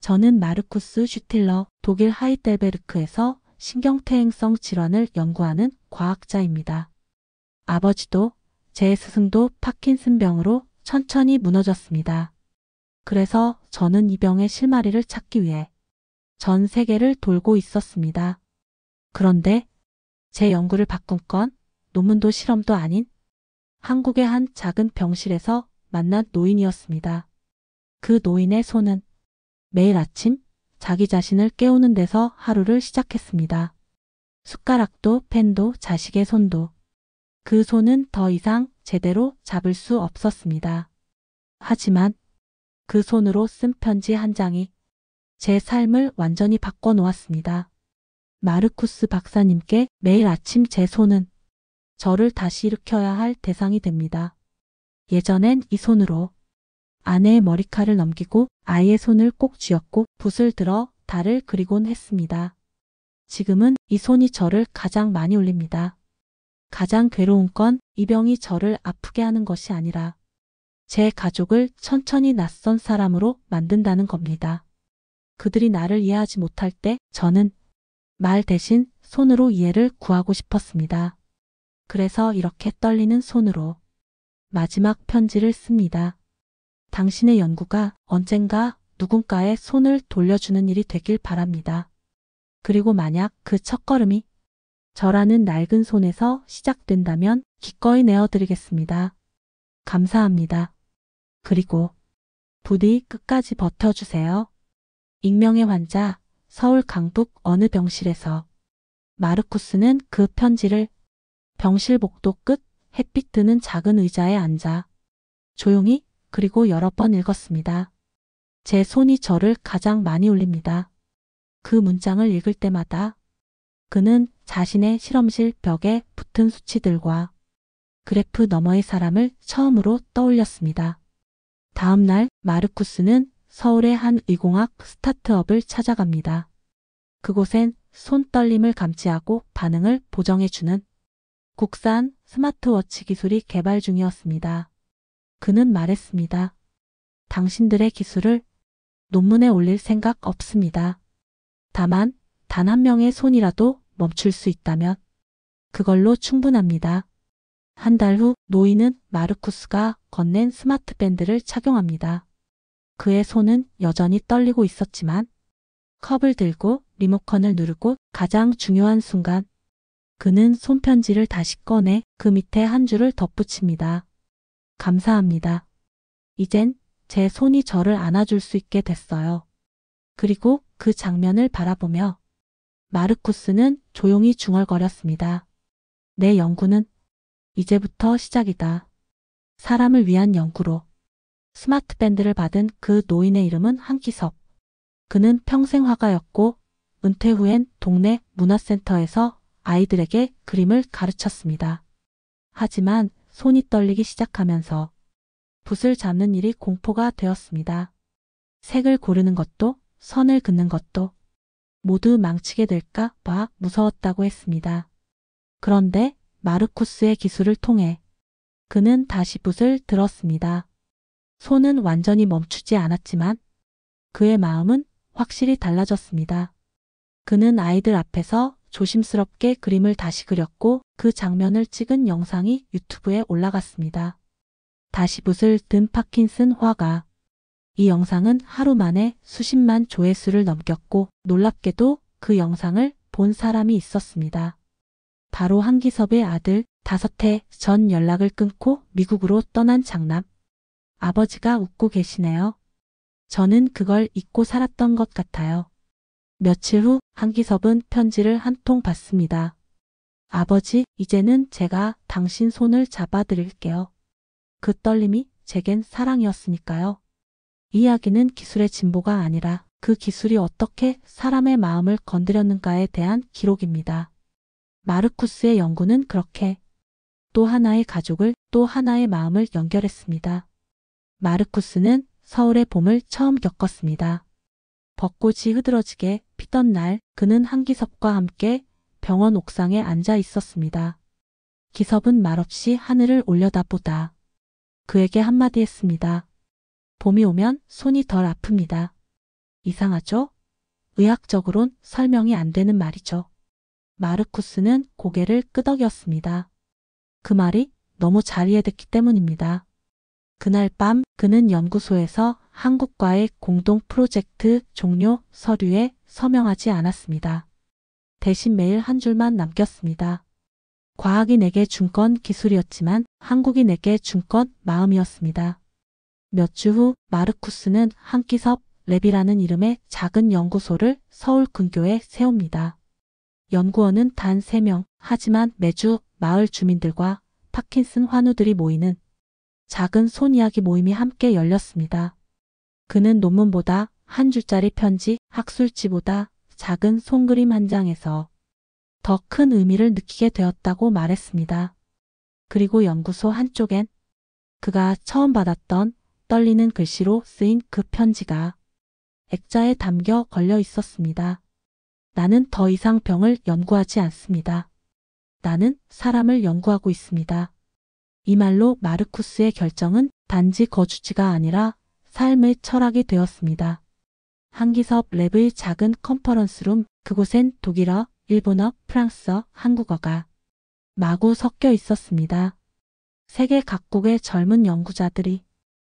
저는 마르쿠스 슈틸러 독일 하이델베르크에서 신경퇴행성 질환을 연구하는 과학자입니다. 아버지도 제 스승도 파킨슨병으로 천천히 무너졌습니다. 그래서 저는 이 병의 실마리를 찾기 위해 전 세계를 돌고 있었습니다. 그런데 제 연구를 바꾼 건 논문도 실험도 아닌 한국의 한 작은 병실에서 만난 노인이었습니다. 그 노인의 손은 매일 아침 자기 자신을 깨우는 데서 하루를 시작했습니다. 숟가락도 펜도 자식의 손도. 그 손은 더 이상 제대로 잡을 수 없었습니다. 하지만 그 손으로 쓴 편지 한 장이 제 삶을 완전히 바꿔놓았습니다. 마르쿠스 박사님께 매일 아침 제 손은 저를 다시 일으켜야 할 대상이 됩니다. 예전엔 이 손으로 아내의 머리칼을 넘기고 아이의 손을 꼭 쥐었고 붓을 들어 달을 그리곤 했습니다. 지금은 이 손이 저를 가장 많이 울립니다. 가장 괴로운 건 이 병이 저를 아프게 하는 것이 아니라 제 가족을 천천히 낯선 사람으로 만든다는 겁니다. 그들이 나를 이해하지 못할 때 저는 말 대신 손으로 이해를 구하고 싶었습니다. 그래서 이렇게 떨리는 손으로 마지막 편지를 씁니다. 당신의 연구가 언젠가 누군가의 손을 돌려주는 일이 되길 바랍니다. 그리고 만약 그 첫걸음이 저라는 낡은 손에서 시작된다면 기꺼이 내어드리겠습니다. 감사합니다. 그리고 부디 끝까지 버텨주세요. 익명의 환자, 서울 강북 어느 병실에서. 마르쿠스는 그 편지를 병실 복도 끝 햇빛 드는 작은 의자에 앉아 조용히 그리고 여러 번 읽었습니다. 제 손이 저를 가장 많이 울립니다. 그 문장을 읽을 때마다 그는 자신의 실험실 벽에 붙은 수치들과 그래프 너머의 사람을 처음으로 떠올렸습니다. 다음 날 마르쿠스는 서울의 한 의공학 스타트업을 찾아갑니다. 그곳엔 손떨림을 감지하고 반응을 보정해주는 국산 스마트워치 기술이 개발 중이었습니다. 그는 말했습니다. 당신들의 기술을 논문에 올릴 생각 없습니다. 다만 단 한 명의 손이라도 멈출 수 있다면 그걸로 충분합니다. 한 달 후 노인은 마르쿠스가 건넨 스마트밴드를 착용합니다. 그의 손은 여전히 떨리고 있었지만 컵을 들고 리모컨을 누르고 가장 중요한 순간 그는 손편지를 다시 꺼내 그 밑에 한 줄을 덧붙입니다. 감사합니다. 이젠 제 손이 저를 안아줄 수 있게 됐어요. 그리고 그 장면을 바라보며 마르쿠스는 조용히 중얼거렸습니다. 내 연구는 이제부터 시작이다. 사람을 위한 연구로. 스마트밴드를 받은 그 노인의 이름은 한기섭. 그는 평생 화가였고 은퇴 후엔 동네 문화센터에서 아이들에게 그림을 가르쳤습니다. 하지만 손이 떨리기 시작하면서 붓을 잡는 일이 공포가 되었습니다. 색을 고르는 것도 선을 긋는 것도 모두 망치게 될까 봐 무서웠다고 했습니다. 그런데 마르쿠스의 기술을 통해 그는 다시 붓을 들었습니다. 손은 완전히 멈추지 않았지만 그의 마음은 확실히 달라졌습니다. 그는 아이들 앞에서 조심스럽게 그림을 다시 그렸고 그 장면을 찍은 영상이 유튜브에 올라갔습니다. 다시 붓을 든 파킨슨 화가. 이 영상은 하루 만에 수십만 조회수를 넘겼고 놀랍게도 그 영상을 본 사람이 있었습니다. 바로 한기섭의 아들. 5해 전 연락을 끊고 미국으로 떠난 장남. 아버지가 웃고 계시네요. 저는 그걸 잊고 살았던 것 같아요. 며칠 후 한기섭은 편지를 한 통 받습니다. 아버지, 이제는 제가 당신 손을 잡아드릴게요. 그 떨림이 제겐 사랑이었으니까요. 이 이야기는 기술의 진보가 아니라 그 기술이 어떻게 사람의 마음을 건드렸는가에 대한 기록입니다. 마르쿠스의 연구는 그렇게 또 하나의 가족을 또 하나의 마음을 연결했습니다. 마르쿠스는 서울의 봄을 처음 겪었습니다. 벚꽃이 흐드러지게 피던 날 그는 한기섭과 함께 병원 옥상에 앉아 있었습니다. 기섭은 말없이 하늘을 올려다보다 그에게 한마디 했습니다. 봄이 오면 손이 덜 아픕니다. 이상하죠? 의학적으론 설명이 안 되는 말이죠. 마르쿠스는 고개를 끄덕였습니다. 그 말이 너무 잘 이해됐기 때문입니다. 그날 밤 그는 연구소에서 한국과의 공동 프로젝트 종료 서류에 서명하지 않았습니다. 대신 매일 한 줄만 남겼습니다. 과학이 내게 준 건 기술이었지만 한국이 내게 준 건 마음이었습니다. 몇 주 후 마르쿠스는 한기섭 랩이라는 이름의 작은 연구소를 서울 근교에 세웁니다. 연구원은 단 3명, 하지만 매주 마을 주민들과 파킨슨 환우들이 모이는 작은 손 이야기 모임이 함께 열렸습니다. 그는 논문보다 한 줄짜리 편지, 학술지보다 작은 손그림 한 장에서 더 큰 의미를 느끼게 되었다고 말했습니다. 그리고 연구소 한쪽엔 그가 처음 받았던 떨리는 글씨로 쓰인 그 편지가 액자에 담겨 걸려 있었습니다. 나는 더 이상 병을 연구하지 않습니다. 나는 사람을 연구하고 있습니다. 이 말로 마르쿠스의 결정은 단지 거주지가 아니라 삶의 철학이 되었습니다. 한기섭 랩의 작은 컨퍼런스룸, 그곳엔 독일어, 일본어, 프랑스어, 한국어가 마구 섞여 있었습니다. 세계 각국의 젊은 연구자들이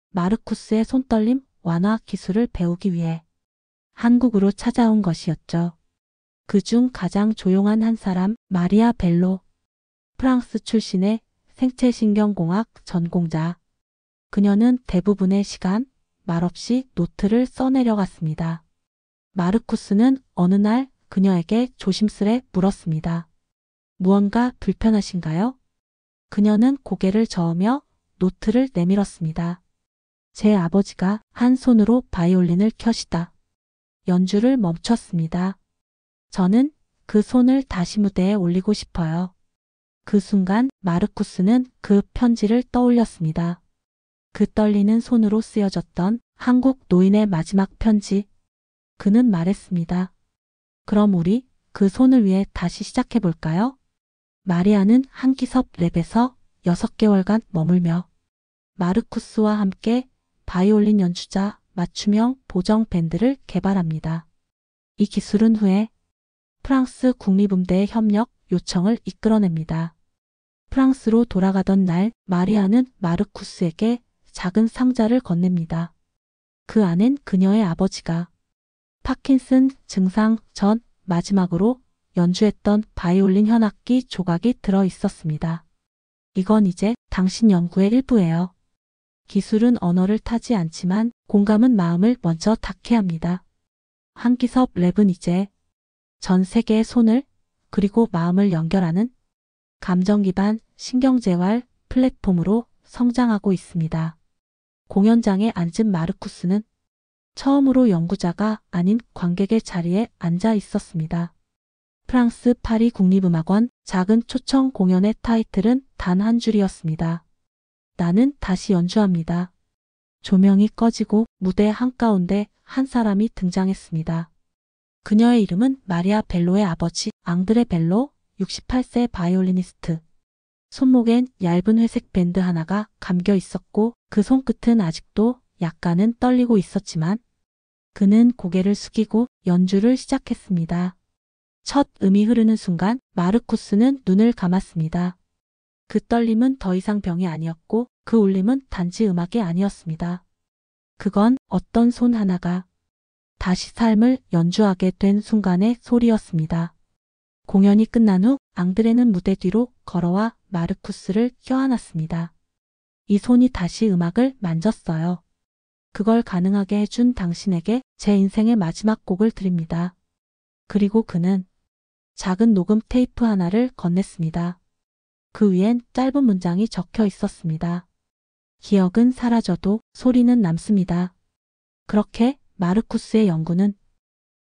마르쿠스의 손떨림 완화 기술을 배우기 위해 한국으로 찾아온 것이었죠. 그중 가장 조용한 한 사람, 마리아 벨로, 프랑스 출신의 생체신경공학 전공자. 그녀는 대부분의 시간 말없이 노트를 써내려갔습니다. 마르쿠스는 어느 날 그녀에게 조심스레 물었습니다. 무언가 불편하신가요? 그녀는 고개를 저으며 노트를 내밀었습니다. 제 아버지가 한 손으로 바이올린을 켜시다. 연주를 멈췄습니다. 저는 그 손을 다시 무대에 올리고 싶어요. 그 순간 마르쿠스는 그 편지를 떠올렸습니다. 그 떨리는 손으로 쓰여졌던 한국 노인의 마지막 편지. 그는 말했습니다. 그럼 우리 그 손을 위해 다시 시작해볼까요? 마리아는 한기섭 랩에서 6개월간 머물며 마르쿠스와 함께 바이올린 연주자 맞춤형 보정 밴드를 개발합니다. 이 기술은 후에 프랑스 국립음대의 협력 요청을 이끌어냅니다. 프랑스로 돌아가던 날 마리아는 마르쿠스에게 작은 상자를 건넵니다. 그 안엔 그녀의 아버지가 파킨슨 증상 전 마지막으로 연주했던 바이올린 현악기 조각이 들어 있었습니다. 이건 이제 당신 연구의 일부예요. 기술은 언어를 타지 않지만 공감은 마음을 먼저 닿게 합니다. 한기섭 랩은 이제 전 세계의 손을 그리고 마음을 연결하는 감정 기반 신경재활 플랫폼으로 성장하고 있습니다. 공연장에 앉은 마르쿠스는 처음으로 연구자가 아닌 관객의 자리에 앉아 있었습니다. 프랑스 파리 국립음악원 작은 초청 공연의 타이틀은 단 한 줄이었습니다. 나는 다시 연주합니다. 조명이 꺼지고 무대 한가운데 한 사람이 등장했습니다. 그녀의 이름은 마리아 벨로의 아버지 앙드레 벨로, 68세 바이올리니스트. 손목엔 얇은 회색 밴드 하나가 감겨 있었고 그 손끝은 아직도 약간은 떨리고 있었지만 그는 고개를 숙이고 연주를 시작했습니다. 첫 음이 흐르는 순간 마르쿠스는 눈을 감았습니다. 그 떨림은 더 이상 병이 아니었고 그 울림은 단지 음악이 아니었습니다. 그건 어떤 손 하나가 다시 삶을 연주하게 된 순간의 소리였습니다. 공연이 끝난 후 앙드레는 무대 뒤로 걸어와 마르쿠스를 껴안았습니다. 이 손이 다시 음악을 만졌어요. 그걸 가능하게 해준 당신에게 제 인생의 마지막 곡을 드립니다. 그리고 그는 작은 녹음 테이프 하나를 건넸습니다. 그 위엔 짧은 문장이 적혀 있었습니다. 기억은 사라져도 소리는 남습니다. 그렇게 마르쿠스의 연구는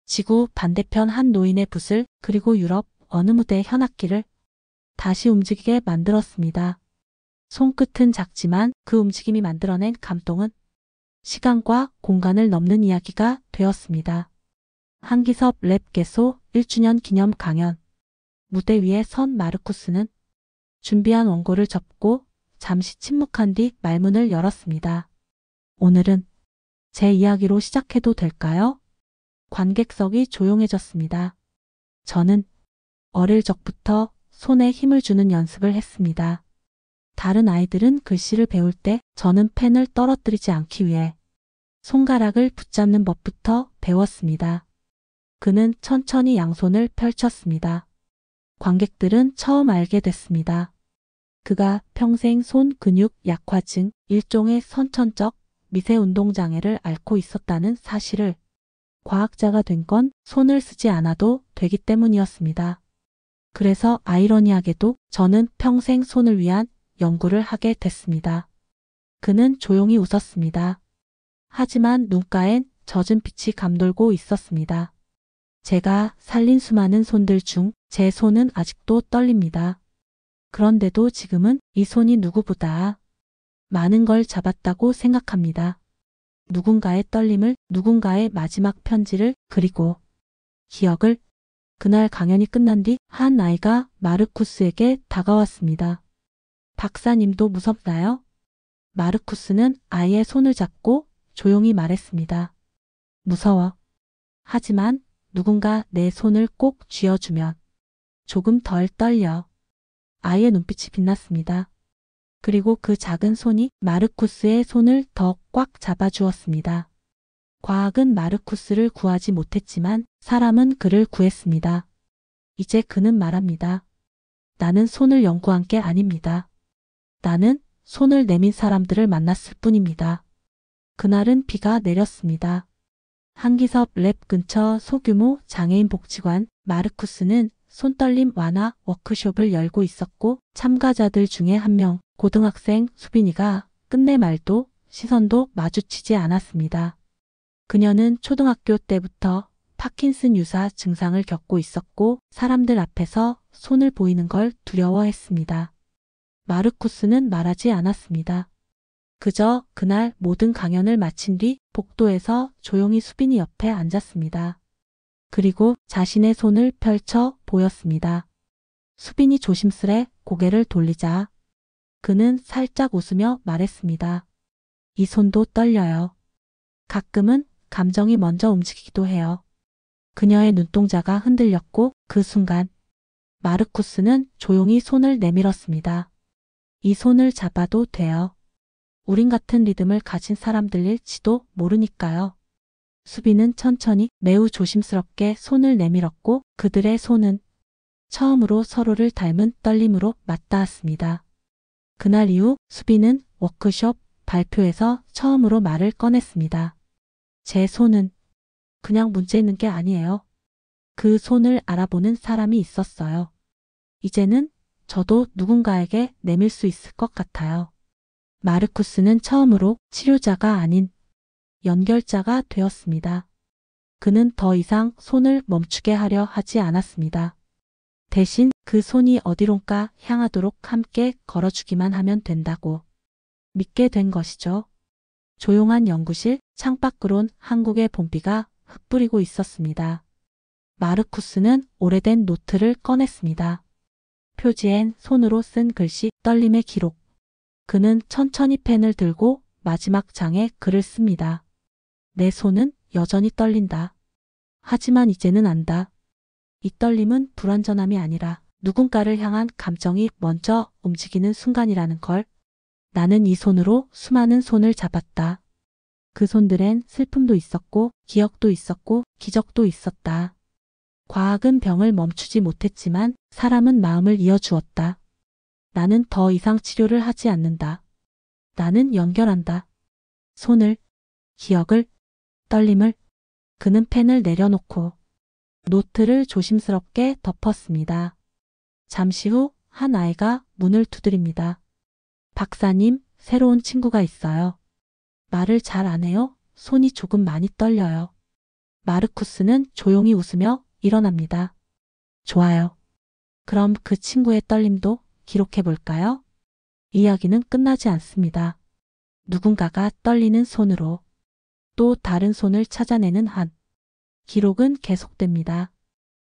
지구 반대편 한 노인의 붓을 그리고 유럽 어느 무대의 현악기를 다시 움직이게 만들었습니다. 손끝은 작지만 그 움직임이 만들어낸 감동은 시간과 공간을 넘는 이야기가 되었습니다. 한기섭 랩 개소 1주년 기념 강연. 무대 위에 선 마르쿠스는 준비한 원고를 접고 잠시 침묵한 뒤 말문을 열었습니다. 오늘은 제 이야기로 시작해도 될까요? 관객석이 조용해졌습니다. 저는 어릴 적부터 손에 힘을 주는 연습을 했습니다. 다른 아이들은 글씨를 배울 때 저는 펜을 떨어뜨리지 않기 위해 손가락을 붙잡는 법부터 배웠습니다. 그는 천천히 양손을 펼쳤습니다. 관객들은 처음 알게 됐습니다. 그가 평생 손 근육 약화증, 일종의 선천적 미세운동장애를 앓고 있었다는 사실을. 과학자가 된 건 손을 쓰지 않아도 되기 때문이었습니다. 그래서 아이러니하게도 저는 평생 손을 위한 연구를 하게 됐습니다. 그는 조용히 웃었습니다. 하지만 눈가엔 젖은 빛이 감돌고 있었습니다. 제가 살린 수많은 손들 중 제 손은 아직도 떨립니다. 그런데도 지금은 이 손이 누구보다 많은 걸 잡았다고 생각합니다. 누군가의 떨림을, 누군가의 마지막 편지를, 그리고 기억을. 그날 강연이 끝난 뒤 한 아이가 마르쿠스에게 다가왔습니다. 박사님도 무섭나요? 마르쿠스는 아이의 손을 잡고 조용히 말했습니다. 무서워. 하지만 누군가 내 손을 꼭 쥐어주면 조금 덜 떨려. 아이의 눈빛이 빛났습니다. 그리고 그 작은 손이 마르쿠스의 손을 더 꽉 잡아주었습니다. 과학은 마르쿠스를 구하지 못했지만 사람은 그를 구했습니다. 이제 그는 말합니다. 나는 손을 연구한 게 아닙니다. 나는 손을 내민 사람들을 만났을 뿐입니다. 그날은 비가 내렸습니다. 한기섭 랩 근처 소규모 장애인 복지관. 마르쿠스는 손떨림 완화 워크숍을 열고 있었고 참가자들 중에 한 명, 고등학생 수빈이가 끝내 말도 시선도 마주치지 않았습니다. 그녀는 초등학교 때부터 파킨슨 유사 증상을 겪고 있었고 사람들 앞에서 손을 보이는 걸 두려워했습니다. 마르쿠스는 말하지 않았습니다. 그저 그날 모든 강연을 마친 뒤 복도에서 조용히 수빈이 옆에 앉았습니다. 그리고 자신의 손을 펼쳐 보였습니다. 수빈이 조심스레 고개를 돌리자 그는 살짝 웃으며 말했습니다. 이 손도 떨려요. 가끔은 감정이 먼저 움직이기도 해요. 그녀의 눈동자가 흔들렸고 그 순간 마르쿠스는 조용히 손을 내밀었습니다. 이 손을 잡아도 돼요. 우린 같은 리듬을 가진 사람들일지도 모르니까요. 수빈은 천천히 매우 조심스럽게 손을 내밀었고 그들의 손은 처음으로 서로를 닮은 떨림으로 맞닿았습니다. 그날 이후 수빈은 워크숍 발표에서 처음으로 말을 꺼냈습니다. 제 손은 그냥 문제 있는 게 아니에요. 그 손을 알아보는 사람이 있었어요. 이제는 저도 누군가에게 내밀 수 있을 것 같아요. 마르쿠스는 처음으로 치료자가 아닌 연결자가 되었습니다. 그는 더 이상 손을 멈추게 하려 하지 않았습니다. 대신 그 손이 어디론가 향하도록 함께 걸어주기만 하면 된다고 믿게 된 것이죠. 조용한 연구실 창밖으론 한국의 봄비가 흩뿌리고 있었습니다. 마르쿠스는 오래된 노트를 꺼냈습니다. 표지엔 손으로 쓴 글씨, 떨림의 기록. 그는 천천히 펜을 들고 마지막 장에 글을 씁니다. 내 손은 여전히 떨린다. 하지만 이제는 안다. 이 떨림은 불완전함이 아니라 누군가를 향한 감정이 먼저 움직이는 순간이라는 걸. 나는 이 손으로 수많은 손을 잡았다. 그 손들엔 슬픔도 있었고 기억도 있었고 기적도 있었다. 과학은 병을 멈추지 못했지만 사람은 마음을 이어주었다. 나는 더 이상 치료를 하지 않는다. 나는 연결한다. 손을, 기억을, 떨림을. 그는 펜을 내려놓고 노트를 조심스럽게 덮었습니다. 잠시 후 한 아이가 문을 두드립니다. 박사님, 새로운 친구가 있어요. 말을 잘 안 해요. 손이 조금 많이 떨려요. 마르쿠스는 조용히 웃으며 일어납니다. 좋아요. 그럼 그 친구의 떨림도 기록해 볼까요? 이야기는 끝나지 않습니다. 누군가가 떨리는 손으로 또 다른 손을 찾아내는 한 기록은 계속됩니다.